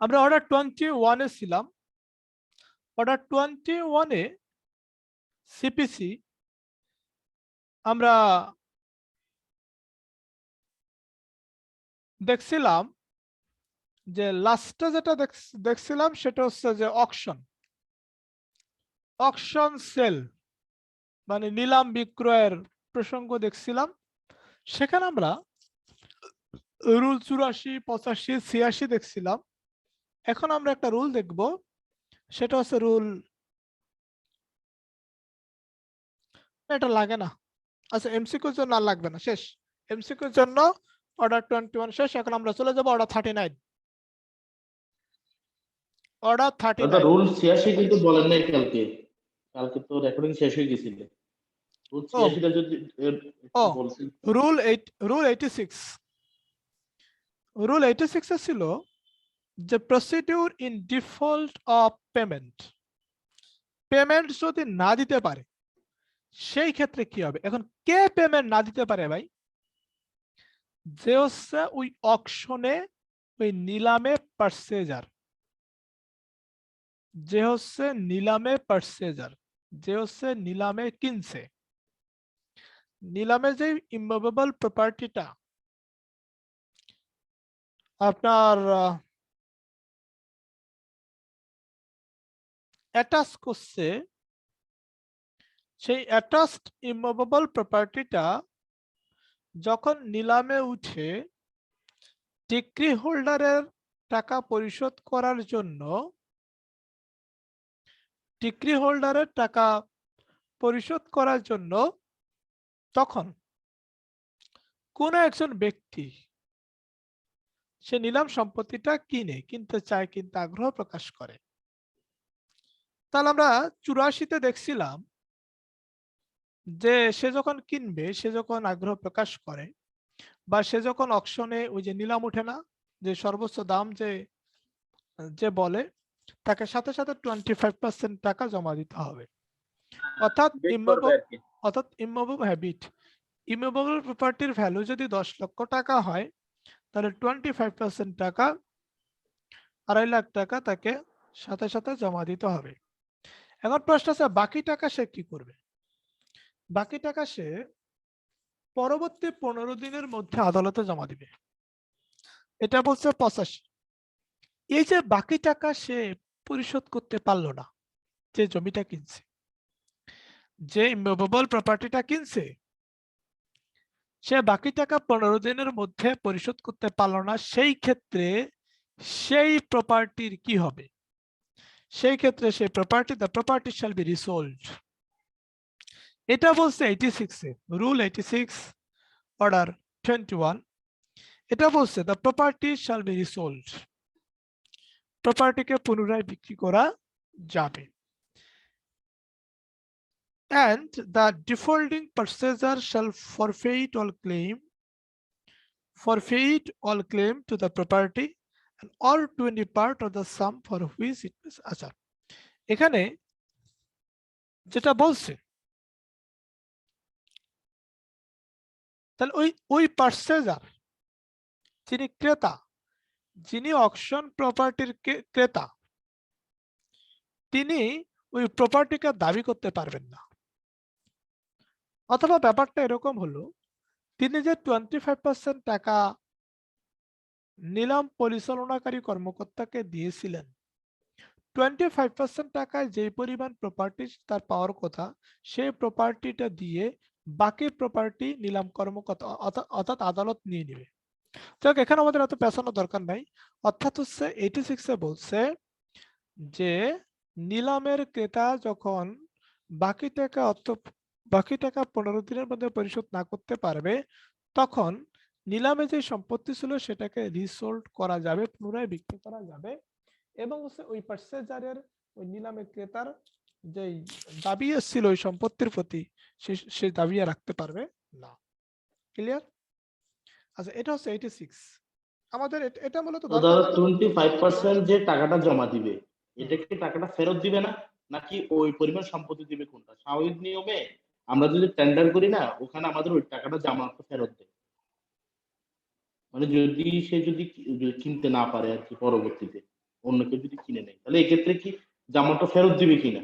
আমরা অর্ডার 21 এ ছিলাম। অর্ডার 21 এ সিপিসি আমরা দেখছিলাম যে লাস্টে যেটা দেখছিলাম সেটা হচ্ছে যে অকশন সেল মানে নিলাম বিক্রয়ের প্রসঙ্গ দেখছিলাম। সেখানে আমরা রুল 84, 85, 86 দেখছিলাম। এখন আমরা একটা রুল দেখব, সেটা হচ্ছে রুল, এটা লাগে না, আচ্ছা এমসিকিউর জন্য আর লাগবে না, শেষ। এমসিকিউর জন্য অর্ডার 21 শেষ। এখন আমরা চলে যাব অর্ডার 39। অর্ডার দাদা 39 রুল 86 কিন্তু বলেন নাই কালকে, কালকে তো রেকর্ডিং শেষ হয়ে গেছিল। রুল ও 86টা যদি একটু ও বলছেন। রুল 86, রুল 86 এ ছিল যে procedure in default of payment, payment যদি না দিতে পারে সেই ক্ষেত্রে কি হবে। এখন কে পেমেন্ট না দিতে পারে ভাই? যে হচ্ছে ওই অকশনে, ওই নিলামে পারচেজার, যে হচ্ছে নিলামে পারচেজার, যে হচ্ছে নিলামে কিনছে। নিলামে যে ইমুভেবল প্রপার্টিটা আপনার অ্যাটাচ করছে, সেই অ্যাটাচড ইমুভেবল প্রপার্টিটা যখন নিলামে উঠে ডিক্রি হোল্ডারের টাকা পরিশোধ করার জন্য, ডিক্রি হোল্ডারের টাকা পরিশোধ করার জন্য তখন কোন একজন ব্যক্তি সে নিলাম সম্পত্তিটা কিনতে চায়, কিনতে আগ্রহ প্রকাশ করে। তাহলে আমরা 84-তে দেখছিলাম যে সে যখন কিনবে, সে যখন আগ্রহ প্রকাশ করে, বা সে যখন অকশনে ওই যে নিলাম উঠে না, যে সর্বোচ্চ দাম যে যে বলে, তাকে সাথে সাথে 25% টাকা জমা দিতে হবে। অর্থাৎ ইমুভেবল প্রপার্টির ভ্যালু যদি 10 লক্ষ টাকা হয়, তাহলে 25% টাকা, 2.5 লাখ টাকা তাকে সাথে সাথে জমা দিতে হবে। এখন প্রশ্ন আছে বাকি টাকা সে কি করবে? বাকি টাকা সে পরবর্তী 15 দিনের মধ্যে আদালতে জমা দিবে। এটা বলছে 85। এই যে বাকি টাকা সে পরিশোধ করতে পারলো না, যে জমিটা কিনছে, যে ইমুভেবল প্রপার্টিটা কিনছে, সে বাকি টাকা 15 দিনের মধ্যে পরিশোধ করতে পারলো না, সেই ক্ষেত্রে সেই প্রপার্টির কি হবে? সেই ক্ষেত্রে সেই property, the property shall be resold. এটা বলছে 86 এ, রুল 86 অর্ডার 21। এটা বলছে দ্য প্রপার্টি শ্যাল বি রিসোল্ড, প্রপার্টিকে পুনরায় বিক্রি করা যাবে। And the defaulting purchaser shall forfeit all claim to the property and or to any part of the sum for which it is। আচ্ছা, এখানে যেটা বলছে, তাহলে ওই পারচেজার, যিনি ক্রেতা, যিনি অকশন প্রপার্টির ক্রেতা, তিনি ওই প্রপার্টিকে দাবি করতে পারবেন না। অথবা ব্যাপারটা এরকম হলো, তিনি যে 25% টাকা নিলাম পরিচালনাকারী কর্মকর্তাকে দিয়েছিলেন, 25% টাকায় যে পরিমাণ প্রপার্টি তার পাওয়ার কথা, সেই প্রপার্টিটা দিয়ে বাকি প্রপার্টি নিলাম কর্মকর্তা অর্থাৎ আদালত নিয়ে নেবে। যাক, এখানে আমাদের এত পেছানোর দরকার নাই। অর্থাৎ হচ্ছে 86 বলছে যে নিলামের ক্রেতা যখন বাকি টাকা 15 দিনের মধ্যে পরিশোধ না করতে পারবে, তখন নিলামে যে সম্পত্তি ছিল সেটাকে রিসোল্ড করা যাবে, পুনরায় বিক্রি করা যাবে। এবং হচ্ছে ওই পারচেজারের, ওই নিলামের ক্রেতার যে দাবি ছিল ওই সম্পত্তির প্রতি, সে দাবি রাখতে পারবে না। ক্লিয়ার? আচ্ছা, এটা হচ্ছে 86 আমাদের। এটা মূলত তো দাদা 25% যে টাকাটা জমা দিবে, এটা কি টাকাটা ফেরত দিবে না, নাকি ওই পরিমাণ সম্পত্তি দিবে? কোনটা? স্বাভাবিক নিয়মে আমরা যদি টেন্ডার করি না, ওখানে আমাদের ওই টাকাটা জমা ফেরত দেয়, মানে যদি সে যদি কিনতে না পারে আর কি পরবর্তীতে। অন্য কেউ যদি কিনে নেয়, তাহলে এক্ষেত্রে কি জামানটা ফেরত দিবে কিনা,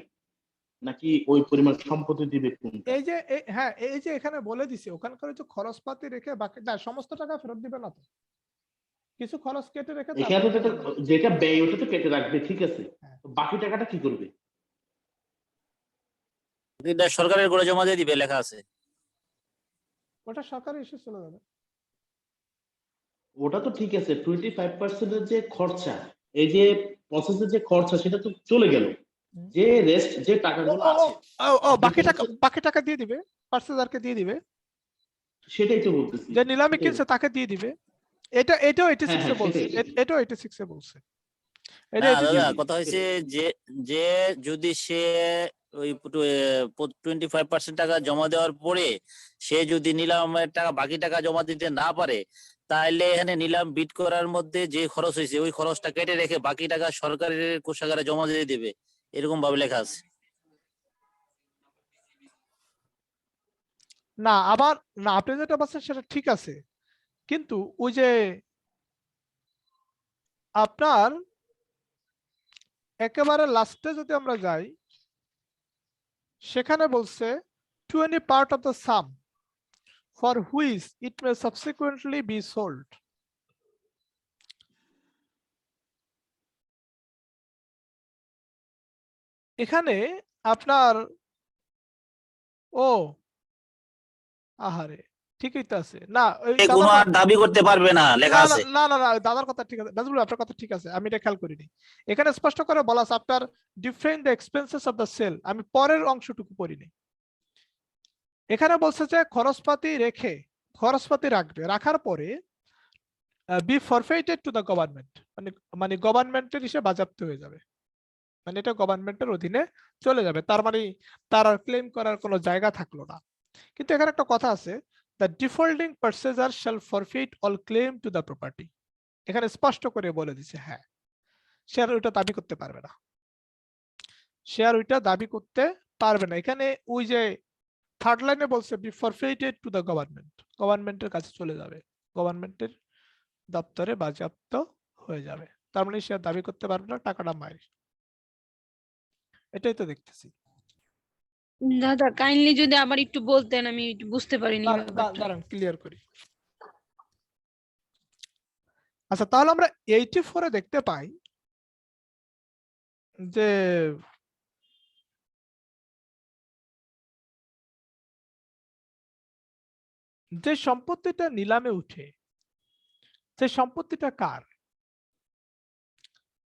নাকি ওই পরিমাণ সম্পত্তি দিবে কোনটা? এই যে হ্যাঁ, এই যে এখানে বলে দিছে ওখানকার যে খরচপাতি রেখে বাকি না, সমস্ত টাকা ফেরত দিবে না তো, কিছু খরচ কেটে রেখে এখানে তারপর তো ফেরত দিবে। যেটা ব্যয় ওটা তো কেটে রাখবে, ঠিক আছে, হ্যাঁ, তো বাকি টাকাটা কি করবে? এটা সরকারের করে জমা দিয়ে দিবে লেখা আছে। ওটা সরকারের ইস্যু চলে যাবে। ওটা তো ঠিক আছে, 25% এর যে খরচা, এই যে প্রসেসের যে খরচা সেটা তো চলে গেল, হুম। যে রেস্ট যে ও টাকাগুলো ও ও আছে ও, ও, আপনি বাকি টাকা দিয়ে দিবে, পার্সেজারকে দিয়ে দিবে, সেটাই তো বলতেছি। যে নিলামে সেটাই। কিনছে তাকে দিয়ে দিবে। এটাও হ্যাঁ 86 এ হ্যাঁ বলছে, সেটাই। এটাও 86 এ বলছে, এটা না 86 দাদা, জি জি কথা হয়েছে সেটাই। যে যে যদি সে ওই 25% টাকা জমা দেওয়ার পরে সে যদি নিলামের টাকা বাকি টাকা জমা দিতে না পারে, তাহলে এখানে নিলাম বিট করার মধ্যে যে খরচ হয়েছে ওই খরচটা কেটে রেখে বাকি টাকা সরকারের কোষাগারে জমা দিয়ে দেবে, এরকম ভাবে লেখা আছে। না আবার, না আপনি যেটা বলছেন সেটা ঠিক আছে, কিন্তু ওই যে আপনার একেবারে লাস্টে যদি আমরা যাই, সেখানে বলছে to any part of the some for which it May subsequently B sold. এখানে আপনার ও আহারে, ঠিকই তো আছে না, ওই এ কোনো আর দাবি করতে পারবে না লেখা না না আছে। না না না, দাদার কথা ঠিক আছে, নাজমুল আপনার কথা ঠিক আছে, আমি এটা খেয়াল করিনি। এখানে স্পষ্ট করে বলা আছে after different the expenses of the sale, আমি পরের অংশটুকু পড়িনি। এখানে বলছে যে খরচপাতি রাখবে, রাখার পরে বি ফরফেইটেড টু দ্য গভর্নমেন্ট, মানে মানে গভর্নমেন্টের হিসেবে বাজেয়াপ্ত হয়ে যাবে, মানে এটা গভর্নমেন্টের অধীনে চলে যাবে, তার মানে তার আর ক্লেম করার কোনো জায়গা থাকলো না। কিন্তু এখানে একটা কথা আছে, the defaulting purchaser shall forfeit all claim to the property, এখানে স্পষ্ট করে বলে দিছে হ্যাঁ, সে আর ওইটা দাবি করতে পারবে না, সে আর ওইটা দাবি করতে পারবে না। এখানে ওই যে থার্ড লাইনে বলছে বি ফরফেইটেড টু দ্য গভর্নমেন্ট, গভর্নমেন্টের কাছে চলে যাবে, গভর্নমেন্টের দপ্তরে বাজেয়াপ্ত হয়ে যাবে, তার মানে সে আর দাবি করতে পারবে না, টাকাটা মায়ের। এটাই তো দেখতেছি। দাদা কাইন্ডলি যদি আবার একটু বলতেন, আমি একটু বুঝতে পারিনি ব্যাপারটা। দাঁড়ান ক্লিয়ার করি। আচ্ছা তাহলে আমরা 84 এ দেখতে পাই যে যে সম্পত্তিটা নিলামে উঠে, যে সম্পত্তিটা কার,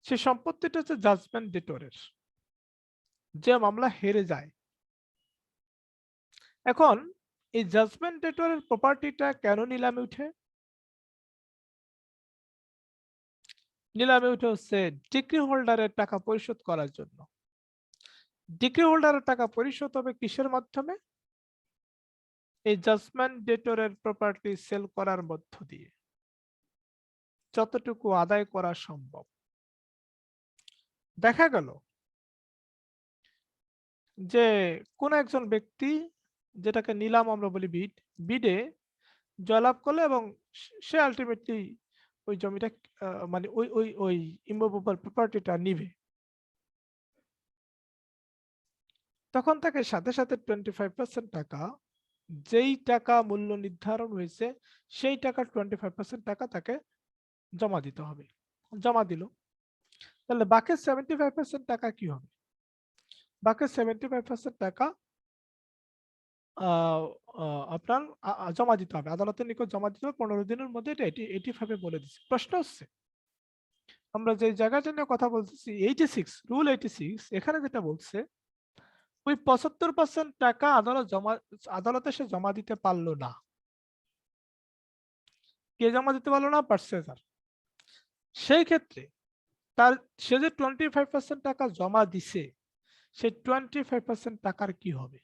সে সম্পত্তিটা হচ্ছে জাজমেন্ট ডেটরের, যে মামলা হেরে যায়। এখন এই জাজমেন্ট ডেটরের প্রপার্টিটা কেন নিলামে উঠে? নিলামে উঠে হচ্ছে ডিক্রি হোল্ডারের টাকা পরিশোধ করার জন্য। ডিক্রি হোল্ডারের টাকা পরিশোধ হবে কিসের মাধ্যমে? এই জাজমেন্ট ডেটরের প্রপার্টি সেল করার মধ্য দিয়ে, যতটুকু আদায় করা সম্ভব। দেখা গেল যে কোন একজন ব্যক্তি, যেটাকে নিলাম আমরা বলি বিড, বিডে জয়লাভ করলো এবং সে আলটিমেটলি ওই জমিটা মানে ওই ওই ওই ইমুভেবল প্রপার্টিটা নিবে, তখন তাকে সাথে সাথে 25% টাকা, যেই টাকা মূল্য নির্ধারণ হয়েছে সেই টাকা 25% টাকা তাকে জমা দিতে হবে। জমা দিল, তাহলে বাকি 75% টাকা কি হবে? বাকি 75% টাকা আপনার জমা দিতে হবে, আদালতের নিকট জমা দিতে হবে 15 দিনের মধ্যে। এটা এটি ভাবে বলে দিচ্ছে। প্রশ্ন হচ্ছে আমরা যে জায়গাটা নিয়ে কথা বলতেছি 86 রুল 86, এখানে যেটা বলছে ওই 75% টাকা আদালতে সে জমা দিতে পারলো না। কে জমা দিতে পারলো না? পারচেজার। সেই ক্ষেত্রে তার সে যে 25% টাকা জমা দিছে, সেই 25% টাকার কি হবে?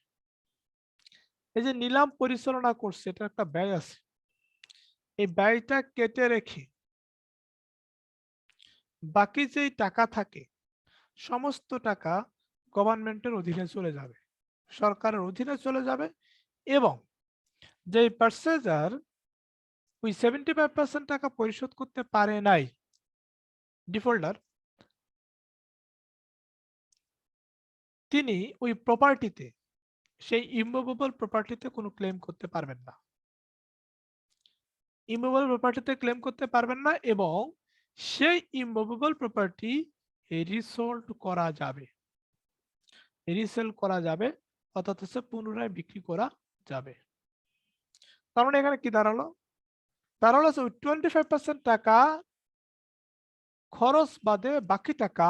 এই যে নিলাম পরিচালনা করছে, এটা একটা ব্যয় আছে, এই ব্যয়টা কেটে রেখে বাকি যেই টাকা থাকে সমস্ত টাকা গভর্নমেন্টের অধীনে চলে যাবে, সরকারের অধীনে চলে যাবে, এবং যে পারচেজার ওই 75% টাকা পরিশোধ করতে পারে নাই, ডিফল্টার, তিনি ওই প্রপার্টিতে, সেই ইমুভেবল প্রপার্টিতে কোনো ক্লেম করতে পারবেন না। ইমুভেবল প্রপার্টিতে ক্লেম করতে পারবেন না, এবং সেই ইমুভেবল প্রপার্টি রিসোল্ড করা যাবে, রিসেল করা যাবে, অর্থাৎ হচ্ছে পুনরায় বিক্রি করা যাবে। তার মানে এখানে কি দাঁড়ালো? দাঁড়ালো 25% টাকা খরচ বাদে বাকি টাকা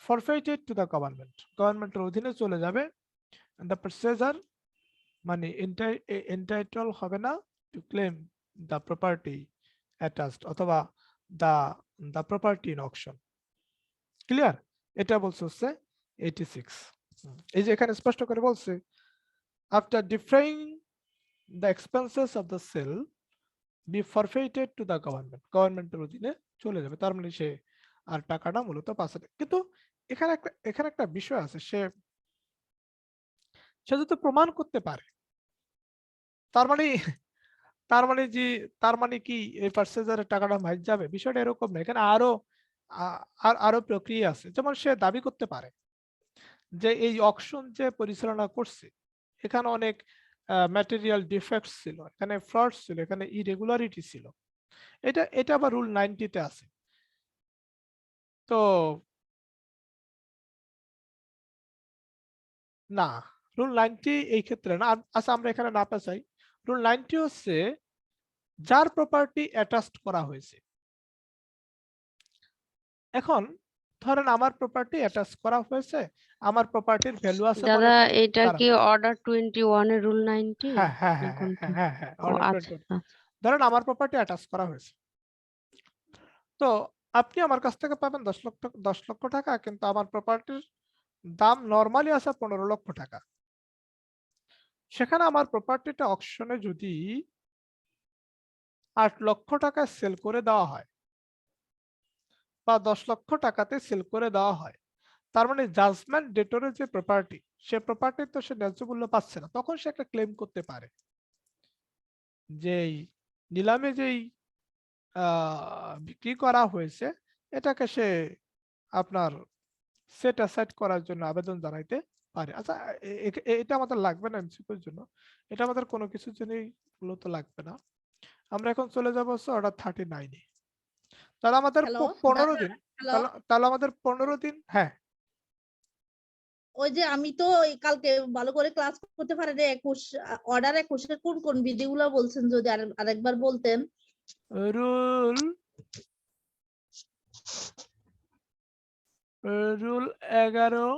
forfeited to the government, গভর্নমেন্টের অধীনে চলে যাবে। the purchaser মানে entitled হবে না to claim the property attached অথবা the property in auction। Clear? এটা বলছে হচ্ছে 86। এই যে এখানে স্পষ্ট করে বলছে after defraying the expenses of the sale be forfeited to the government, গভর্নমেন্টের অধীনে চলে যাবে। তার মানে সে আর টাকাটা মূলত পাচ্ছে না। কিন্তু এখানে একটা বিষয় আছে, সে যদি প্রমাণ করতে পারে, তার মানে তার মানে কি এই পার্সেজারের টাকাটা মাইর যাবে? বিষয়টা এরকম না, এখানে আরো প্রক্রিয়া আছে। যেমন সে দাবি করতে পারে যে এই অকশন যে পরিচালনা করছে এখানে অনেক ম্যাটেরিয়াল ডিফেক্টস ছিল, এখানে ফ্রড ছিল, এখানে ইরেগুলারিটি ছিল। এটা আবার রুল 90-তে আছে। তো না, রুল 90 এই ক্ষেত্রে না। আচ্ছা, আমরা এখানে না পেছাই। রুল 90 হচ্ছে যার প্রপার্টি অ্যাটাচড করা হয়েছে। এখন ধরেন আমার প্রপার্টি অ্যাটাচ করা হয়েছে, আমার প্রপার্টির ভ্যালু আছে মনে দাদা করেন এটা দাঁড়ান। কি অর্ডার 21 এর রুল 90 হ্যাঁ হ্যাঁ না হ্যাঁ কোনটা? হ্যাঁ হ্যাঁ ও order আচ্ছা 21। ধরেন আমার প্রপার্টি অ্যাটাচ করা হয়েছে, তো আপনি আমার কাছ থেকে পাবেন 10 লক্ষ টাকা, কিন্তু আমার প্রপার্টির দাম নরমালি আছে 15 লক্ষ টাকা। সেখানে আমার প্রপার্টিটা অকশনে যদি 8 লক্ষ টাকায় সেল করে দেওয়া হয় বা 10 লক্ষ টাকাতে সেল করে দেওয়া হয়, তার মানে জাজমেন্ট ডেটরের যে প্রপার্টি, সে প্রপার্টি তো সে ন্যায্য মূল্য পাচ্ছে না। তখন সে একটা ক্লেম করতে পারে যে নিলামে যেই বিক্রি করা হয়েছে এটাকে সে আপনার সেট অ্যাসাইড করার জন্য আবেদন জানাইতে পারে। আচ্ছা, এটা আমাদের লাগবে না এমসিকিউর জন্য, এটা আমাদের কোনো কিছুর জন্যই মূলত লাগবে না। আমরা এখন চলে যাবো হচ্ছে অর্ডার 39-এ। তাহলে আমাদের হ্যালো 15 দিন, হ্যালো তাহলে আমাদের 15 দিন। হ্যাঁ, ওই যে আমি তো কালকে ভালো করে ক্লাস করতে পারি না। 21 অর্ডার 21 এর কোন কোন বিধিগুলো বলছেন যদি আরেকবার বলতেন। রুল রুল 11,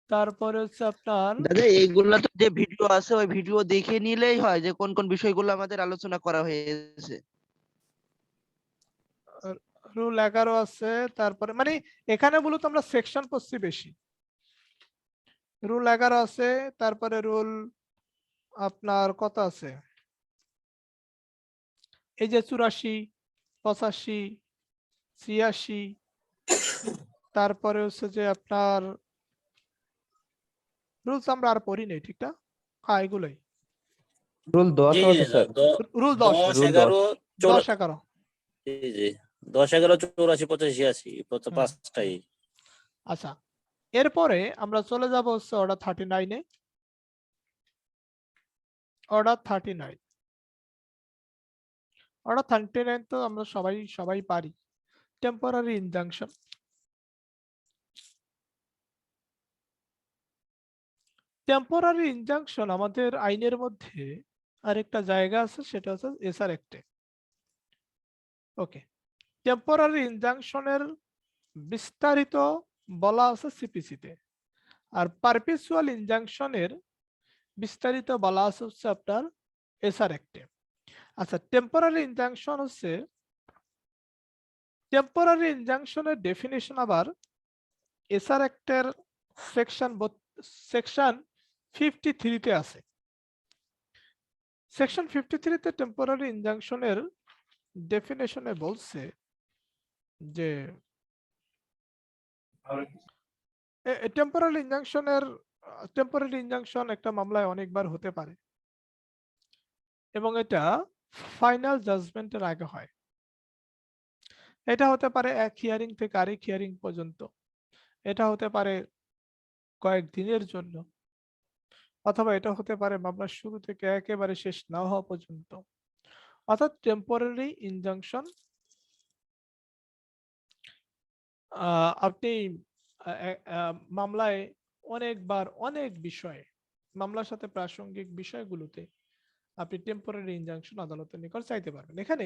তারপরে হচ্ছে আপনার দাদা এইগুলা তো যে ভিডিও আছে ওই ভিডিও দেখে নিলেই হয় যে কোন কোন বিষয়গুলো আমাদের আলোচনা করা হয়েছে। রুল 11 আছে। তারপরে মানে এখানে মূলত আমরা সেকশন পড়ছি বেশি। রুল 11 আছে, তারপরে রুল আপনার কত আছে, এই যে 84, 85, 86, তারপরে হচ্ছে যে আপনার রুলস আমরা আর পড়ি নাই, ঠিক না? হ্যাঁ, এগুলোই রুল 10 জি আছে স্যার। Rule 10, 10 rule 11 10 11। জি জি 10 11 84 85 86 পাঁচটাই। আচ্ছা, এরপরে আমরা চলে যাব হচ্ছে অর্ডার 39-এ। অর্ডার 39, অর্ডার 39 তো আমরা সবাই পারি, টেম্পোরারি ইনজাংশন। টেম্পোরারি ইনজাংশন আমাদের আইনের মধ্যে আরেকটা জায়গা আছে, সেটা হচ্ছে এসআর অ্যাক্টে। ওকে, টেম্পোরারি ইনজাংশনের বিস্তারিত বলা আছে সিপিসিতে, আর পারপিচুয়াল ইনজাংশনের বিস্তারিত বলা আছে হচ্ছে আপনার এসআর অ্যাক্টে। আচ্ছা, টেম্পোরারি ইনজাংশন হচ্ছে, টেম্পোরারি ইনজাংশনের ডেফিনিশন আবার এসআর অ্যাক্টের সেকশন 53-তে আছে। সেকশন 53-তে টেম্পোরারি ইনজাংশনের ডেফিনেশনে বলছে যে টেম্পোরারি ইনজাংশন একটা মামলায় অনেকবার হতে পারে এবং এটা ফাইনাল জাজমেন্টের আগে হয়। এটা হতে পারে এক হিয়ারিং থেকে আরেক হিয়ারিং পর্যন্ত, এটা হতে পারে কয়েকদিনের জন্য, অথবা এটা হতে পারে মামলার শুরু থেকে একেবারে শেষ না হওয়া পর্যন্ত। অর্থাৎ টেম্পোরারি ইনজাংশন আপনি মামলায় অনেকবার অনেক বিষয়ে, মামলার সাথে প্রাসঙ্গিক বিষয়গুলোতে আপনি টেম্পোরারি ইনজাংশন আদালতের নিকট চাইতে পারবেন। এখানে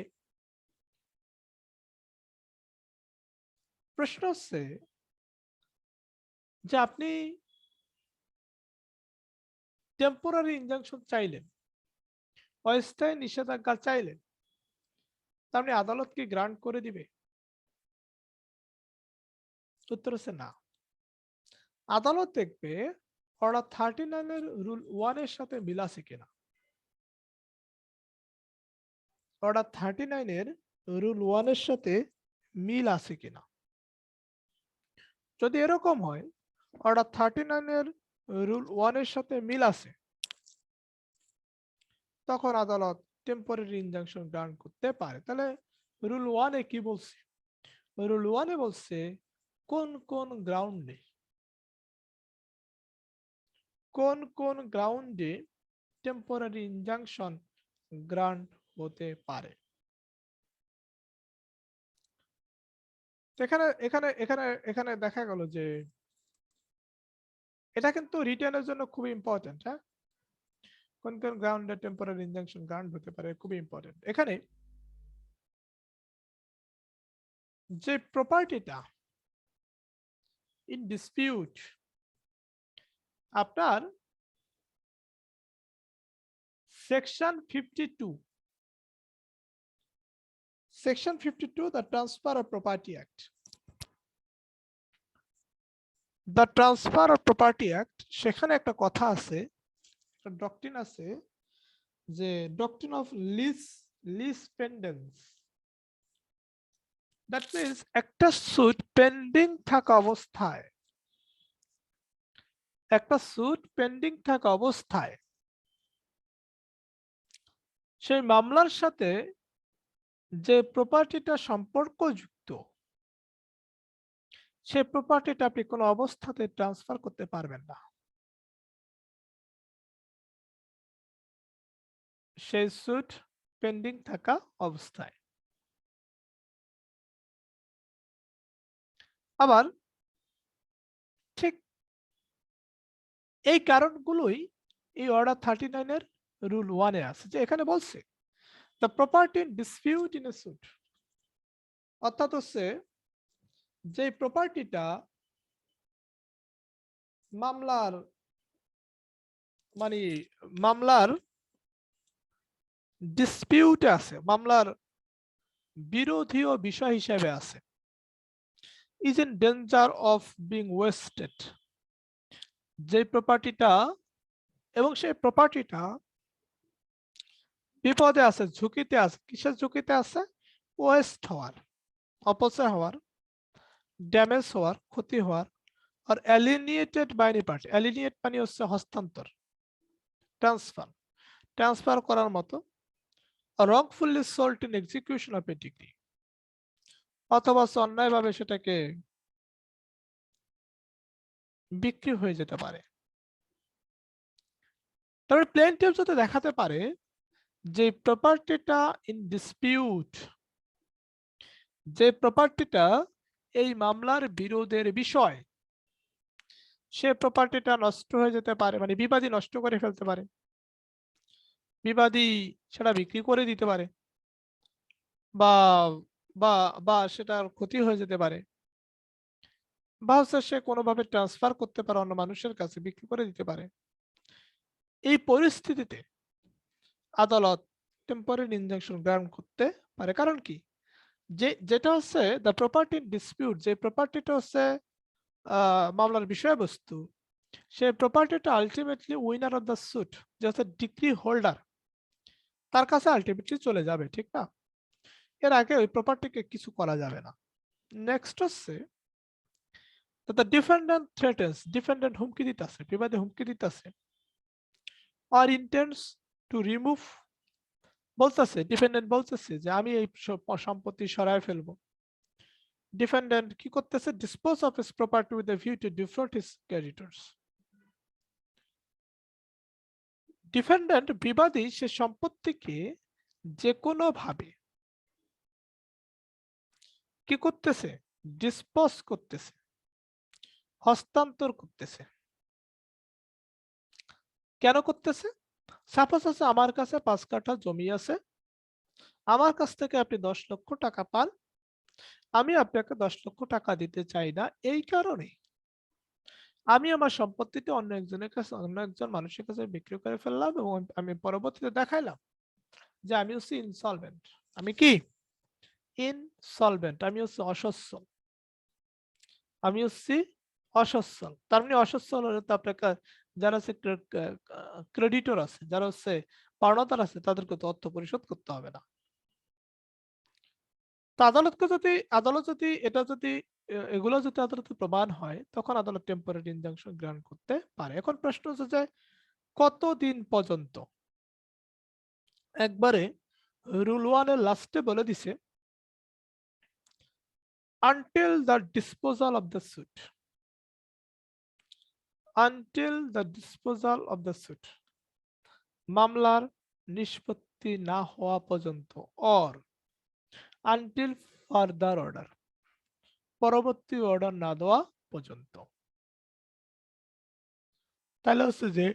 প্রশ্ন হচ্ছে যে আপনি টেম্পোরারি ইনজাংশন চাইলেন, অস্থায়ী নিষেধাজ্ঞা চাইলেন, তার মানে আদালত কি গ্রান্ট করে দিবে? উত্তর হচ্ছে না। আদালত দেখবে অর্ডার 39 এর রুল 1 এর সাথে মিল আছে কিনা। অর্ডার 39 এর রুল 1 এর সাথে মিল আছে কিনা। যদি এরকম হয় অর্ডার 39 এর রুল 1 এর সাথে মিল আছে, তখন আদালত টেম্পোরারি ইনজাংশন গ্রান্ট করতে পারে। তাহলে রুল 1 এ কি বলছে? রুল 1 এ বলছে কোন কোন গ্রাউন্ডে, কোন কোন গ্রাউন্ডে টেম্পোরারি ইনজাংশন গ্রান্ট হতে পারে। এখানে এখানে এখানে এখানে দেখা গেল যে এটা কিন্তু রিটার্নের জন্য খুবই ইম্পর্টেন্ট। হ্যাঁ, কোন কোন গ্রাউন্ডে টেম্পোরারি ইনজাংশন গ্রান্ট হতে পারে খুবই ইম্পর্টেন্ট। এখানে যে প্রপার্টিটা ইন ডিসপিউট, আপনার section 52, section 52 the transfer of property act, the transfer of property act, সেখানে একটা কথা আছে, একটা ডক্ট্রিন আছে যে doctrine of lis pendens. That means একটা সুট পেন্ডিং থাকা অবস্থায়, একটা সুট পেন্ডিং থাকা অবস্থায় সেই মামলার সাথে যে প্রপার্টিটা সম্পর্কযুক্ত, সেই প্রপার্টিটা আপনি কোনো অবস্থাতে ট্রান্সফার করতে পারবেন না। সেই সুট পেন্ডিং থাকা অবস্থায়। আবার ঠিক এই কারণগুলোই এই অর্ডার 39 এর রুল 1 এ আছে, যে এখানে বলছে the property in dispute in a suit, অর্থাৎ হচ্ছে যে প্রপার্টিটা মামলার মানে মামলার ডিসপিউটে আছে, মামলার বিরোধীয় বিষয় হিসেবে আছে, is in danger of being wasted, যে প্রপার্টিটা, এবং সেই প্রপার্টিটা বিপদে আছে, ঝুঁকিতে আছে। কিসের ঝুঁকিতে আছে? ওয়েস্ট হওয়ার, অপচয় হওয়ার, ড্যামেজ হওয়ার, ক্ষতি হওয়ার, আর অ্যালিনিয়েটেড বাই এনি পার্টি। অ্যালিনিয়েট মানে হচ্ছে হস্তান্তর, ট্রান্সফার, ট্রান্সফার করার মতো, wrongfully sold in execution of a decree, অথবা অন্যায়ভাবে সেটাকে বিক্রি হয়ে যেতে পারে। তবে প্লেনটিফ যদি দেখাতে পারে যে প্রপার্টিটা ইন ডিসপিউট, যে প্রপার্টিটা এই মামলার বিরোধের বিষয়, সে প্রপার্টিটা নষ্ট হয়ে যেতে পারে, মানে বিবাদী নষ্ট করে ফেলতে পারে, বিবাদী সেটা বিক্রি করে দিতে পারে, বা বা বা সেটার ক্ষতি হয়ে যেতে পারে, বা হচ্ছে সে কোনোভাবে ট্রান্সফার করতে পারে অন্য মানুষের কাছে, বিক্রি করে দিতে পারে। এই পরিস্থিতিতে আদালত টেম্পোরারি ইনজাংশন গ্রান্ট করতে পারে। কারণ কি, যেটা হচ্ছে দ্য প্রপার্টি ডিসপিউট, যে প্রপার্টিটা হচ্ছে মামলার বিষয়বস্তু, সেই প্রপার্টিটা ultimately winner of the suit, যে হচ্ছে ডিগ্রি হোল্ডার, তার কাছে আলটিমেটলি চলে যাবে, ঠিক না? এর আগে ওই প্রপার্টিকে কিছু করা যাবে না। নেক্সট হচ্ছে দ্য ডিফেন্ডেন্ট থ্রেটেন্স, ডিফেন্ডেন্ট হুমকি দিতেছে, বিবাদী হুমকি দিতেছে, আর ইন্টেন্ডস টু রিমুভ, বলতেছে ডিফেন্ডেন্ট বলতেছে যে আমি এই সম্পত্তি সরায় ফেলবো, ডিফেন্ডেন্ট কি করতেছে? Dispose of his property with a view to defraud his creditors. Defendant বিবাদী সে সম্পত্তিকে যে কোনো ভাবে কি করতেছে? ডিসপোজ করতেছে, হস্তান্তর করতেছে। কেন করতেছে? সাপোজ আছে আমার কাছে 5 কাঠা জমি আছে, আমার কাছ থেকে আপনি 10 লক্ষ টাকা পান, আমি আপনাকে 10 লক্ষ টাকা দিতে চাই না, এই কারণে আমি আমার সম্পত্তিটি অন্য একজনের কাছে, অন্য একজন মানুষের কাছে বিক্রি করে ফেললাম এবং আমি পরবর্তীতে দেখাইলাম যে আমি হচ্ছি ইনসলভেন্ট। আমি কি? ইনসলভেন্ট, আমি হচ্ছে অসচ্ছল। আমি হচ্ছি অসচ্ছল। তার মানে অসচ্ছল হলে তো আপনাকে যারা হচ্ছে ক্রেডিটর আছে, যারা হচ্ছে পাওনাদার আছে, তাদেরকে তো অর্থ পরিশোধ করতে হবে না। তো আদালত যদি এটা যদি এগুলো যদি আদালতে প্রমাণ হয়, তখন আদালত টেম্পোরারি ইনজাংশন গ্রান্ট করতে পারে। এখন প্রশ্ন হচ্ছে যে কতদিন পর্যন্ত? একবারে রুল 1 এর লাস্টে বলে দিছে until the disposal of the suit. Until the disposal of the suit. মামলার নিষ্পত্তি না হওয়া পর্যন্ত, or until further order, পরবর্তী অর্ডার না দেওয়া পর্যন্ত। তাহলে হচ্ছে যে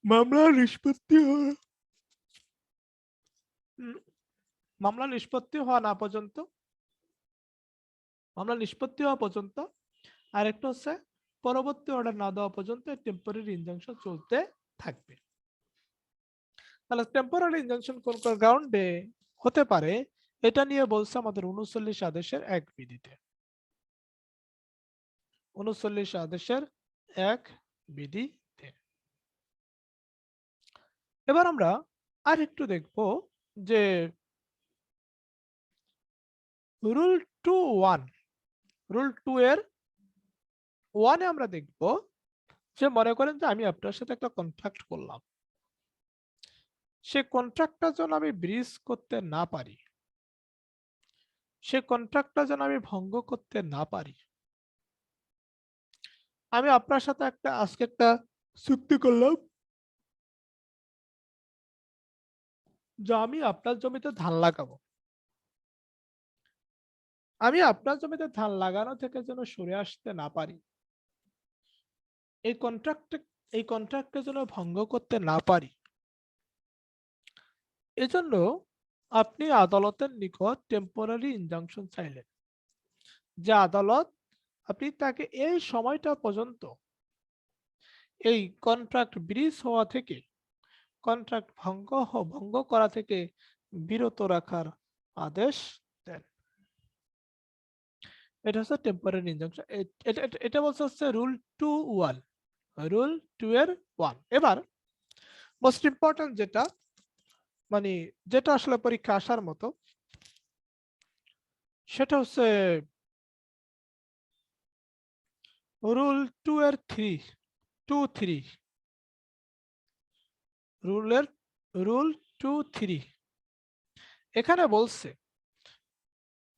মামলা নিষ্পত্তি মামলা নিষ্পত্তি হওয়া না পর্যন্ত, মামলা নিষ্পত্তি হওয়া পর্যন্ত, আর একটা হচ্ছে পরবর্তী অর্ডার না দেওয়া পর্যন্ত টেম্পোরারি ইনজাংশন চলতে থাকবে। তাহলে টেম্পোরারি ইনজাংশন কোন কোন গ্রাউন্ডে হতে পারে এটা নিয়ে বলছে আমাদের 39 আদেশের 1 বিধিতে। 39 আদেশের 1 বিধিতে। এবার আমরা আর একটু দেখব যে রুল 2(1), রুল 2 এর 1 এ আমরা দেখব যে মনে করেন যে আমি আপনার সাথে একটা কন্ট্রাক্ট করলাম, সে কন্ট্রাক্টটা যেন আমি ব্রিজ করতে না পারি, সে কন্ট্রাক্টটা যেন আমি ভঙ্গ করতে না পারি। আমি আপনার সাথে আজকে একটা চুক্তি করলাম যে আমি আপনার জমিতে ধান লাগাবো, আমি আপনার জমিতে ধান লাগানো থেকে যেন সরে আসতে না পারি, এই কন্ট্রাক্টে যেন ভঙ্গ করতে না পারি, এজন্য আপনি আদালতের নিকট টেম্পোরারি ইনজাংশন চাইলেন যে আদালত আপনি তাকে এই সময়টা পর্যন্ত এই কন্ট্রাক্ট ব্রিজ হওয়া থেকে, কন্ট্রাক্ট ভঙ্গ করা থেকে বিরত রাখার আদেশ দেন। এটা হচ্ছে টেম্পোরারি ইনজাংশন। এটা বলছে হচ্ছে রুল 2(1), রুল 2 এর 1। এবার মোস্ট ইম্পর্টেন্ট যেটা, মানে যেটা আসলে পরীক্ষা আসার মতো, সেটা হচ্ছে রুল 2 এর 3, রুল 2(3) এখানে বলছে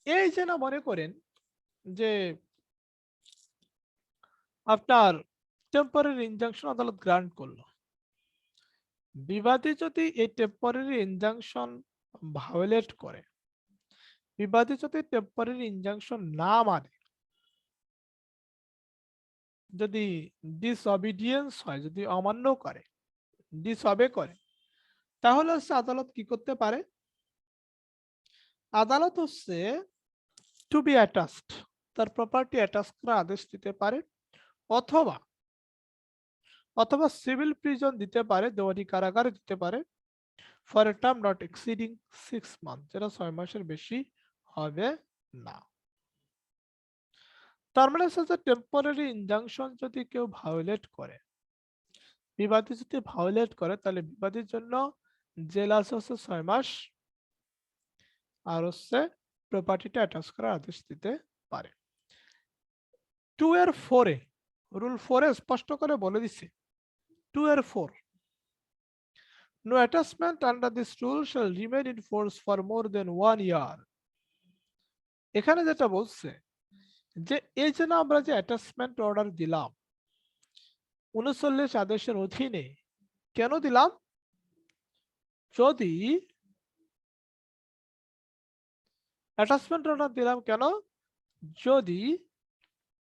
এই যে না মনে করেন যে আপনার টেম্পোরারি ইনজাংশন আদালত গ্রান্ট করলো, বিবাদী যদি এই টেম্পোরারি ইনজাংশন ভায়োলেট করে, বিবাদী যদি টেম্পোরারি ইনজাংশন না মানে, যদি ডিসঅবিডিয়েন্স হয়, যদি অমান্য করে, ডিসঅবে করে, তাহলে হচ্ছে আদালত কি করতে পারে? আদালত হচ্ছে টু বি অ্যাটাচড, তার প্রপার্টি অ্যাটাচ করার আদেশ দিতে পারে, অথবা সিভিল প্রিজন দিতে পারে, দেওয়ানি কারাগারে দিতে পারে, for a term not exceeding 6 month, যেটা 6 মাসের বেশি হবে না। তার মানে হচ্ছে টেম্পোরারি ইনজাংশন যদি কেউ ভায়োলেট করে, বিবাদী যদি ভায়োলেট করে, তাহলে বিবাদীর জন্য জেল আছে হচ্ছে 6 মাস, আর হচ্ছে প্রপার্টিটা অ্যাটাচ করার আদেশ দিতে পারে। 2 এর 4 এ, রুল 4 এ স্পষ্ট করে বলে দিচ্ছে 2 এর 4, no attachment under this rule shall remain in force for more than 1 year. এখানে যেটা বলছে যে এই যে না আমরা যে অ্যাটাচমেন্ট অর্ডার দিলাম 39 আদেশের অধীনে, কেন দিলাম? যদি অ্যাটাচমেন্ট অর্ডার দিলাম কেন? যদি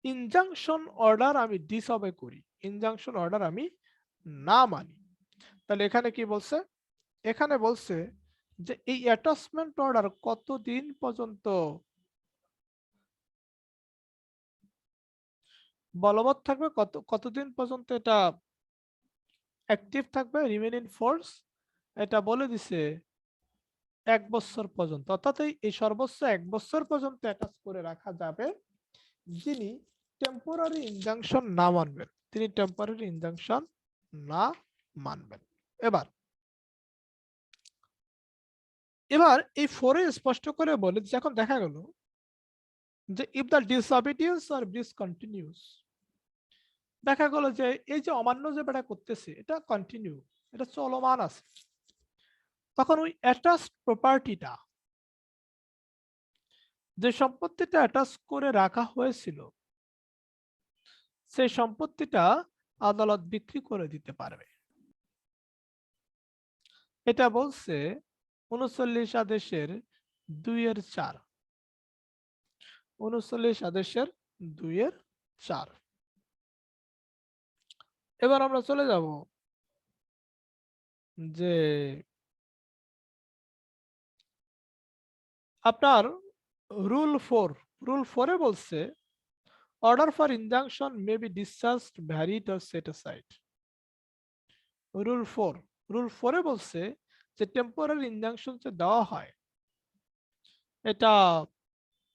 ইনজাংশন অর্ডার আমি ডিসঅবে করি, ইনজাংশন অর্ডার আমি না মানি। তাহলে এখানে কি বলছে? এখানে বলছে যে এই অ্যাটাচমেন্ট অর্ডার কতদিন পর্যন্ত বলবৎ থাকবে, কতদিন পর্যন্ত এটা অ্যাক্টিভ থাকবে, রিমেন ইন ফোর্স, এটা বলে দিছে 1 বছর পর্যন্ত। অর্থাৎ এই সর্বোচ্চ 1 বছর পর্যন্ত অ্যাটাচ করে রাখা যাবে যিনি টেম্পোরারি ইনজাংশন না মানবেন, তিনি টেম্পোরারি ইনজাংশন না মানবেন। এবার এই 4 এ স্পষ্ট করে বলে যে এখন দেখা গেল যে if the disobedience or bridge continuous, দেখা গেল যে এই যে অমান্য যে বেটা করতেছে এটা কন্টিনিউ, এটা চলমান আছে, তখন ওই অ্যাটাচড প্রপার্টিটা, যে সম্পত্তিটা অ্যাটাচ করে রাখা হয়েছিল, সেই সম্পত্তিটা আদালত বিক্রি করে দিতে পারবে। এটা বলছে 39 আদেশের 2-4, 39 আদেশের 2-4। এবার আমরা চলে যাব যে আপনার রুল 4 এ বলছে order for injunction may be discharged, varied or set aside. Rule 4 A বলছে যে টেম্পোরারি ইনজাংশন যে দেওয়া হয় এটা